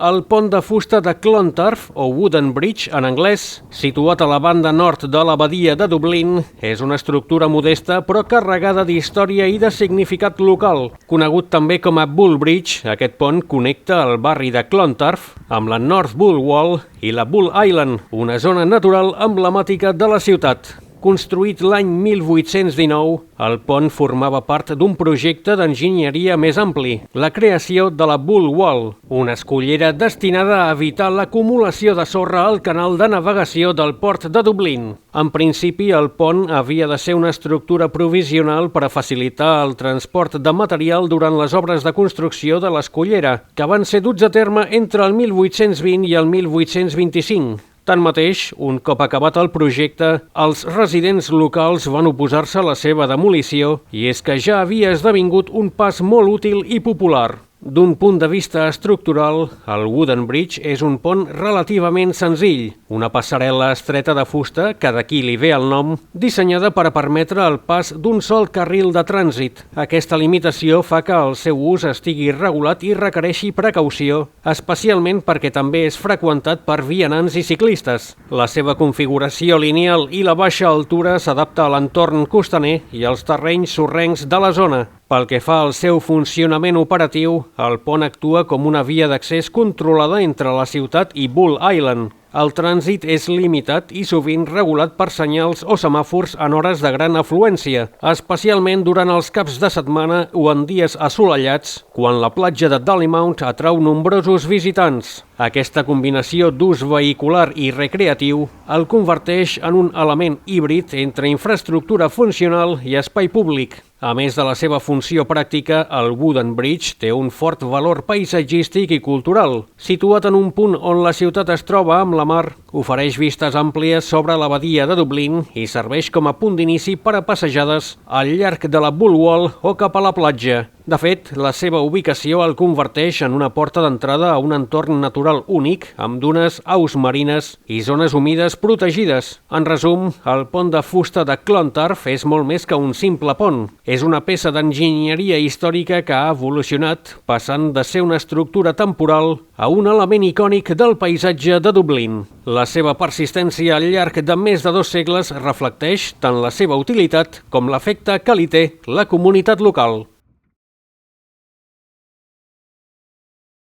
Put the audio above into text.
El pont de fusta de Clontarf, o Wooden Bridge en anglès, situat a la banda nord de la badia de Dublín, és una estructura modesta però carregada d'història i de significat local. Conegut també com a Bull Bridge, aquest pont connecta el barri de Clontarf amb la North Bull Wall i la Bull Island, una zona natural emblemàtica de la ciutat. Construït l'any 1819, el pont formava part d'un projecte d'enginyeria més ampli, la creació de la Bull Wall, una escollera destinada a evitar l'acumulació de sorra al canal de navegació del port de Dublín. En principi, el pont havia de ser una estructura provisional per a facilitar el transport de material durant les obres de construcció de l'escollera, que van ser duts a terme entre el 1820 i el 1825. Tanmateix, un cop acabat el projecte, els residents locals van oposar-se a la seva demolició i és que ja havia esdevingut un pas molt útil i popular. D'un punt de vista estructural, el Wooden Bridge és un pont relativament senzill, una passarel·la estreta de fusta, que d'aquí li ve el nom, dissenyada per a permetre el pas d'un sol carril de trànsit. Aquesta limitació fa que el seu ús estigui regulat i requereixi precaució, especialment perquè també és freqüentat per vianants i ciclistes. La seva configuració lineal i la baixa altura s'adapta a l'entorn costaner i als terrenys sorrencs de la zona. Pel que fa al seu funcionament operatiu, el pont actua com una via d'accés controlada entre la ciutat i Bull Island. El trànsit és limitat i sovint regulat per senyals o semàfors en hores de gran afluència, especialment durant els caps de setmana o en dies assolellats, quan la platja de Dollymount atrau nombrosos visitants. Aquesta combinació d'ús vehicular i recreatiu el converteix en un element híbrid entre infraestructura funcional i espai públic. A més de la seva funció pràctica, el Wooden Bridge té un fort valor paisatgístic i cultural. Situat en un punt on la ciutat es troba amb la mar, ofereix vistes àmplies sobre la badia de Dublín i serveix com a punt d'inici per a passejades al llarg de la Bull Wall o cap a la platja. De fet, la seva ubicació el converteix en una porta d'entrada a un entorn natural únic, amb dunes, aus marines i zones humides protegides. En resum, el pont de fusta de Clontarf és molt més que un simple pont. És una peça d'enginyeria històrica que ha evolucionat, passant de ser una estructura temporal a un element icònic del paisatge de Dublín. La seva persistència al llarg de més de 2 segles reflecteix tant la seva utilitat com l'efecte que li té la comunitat local.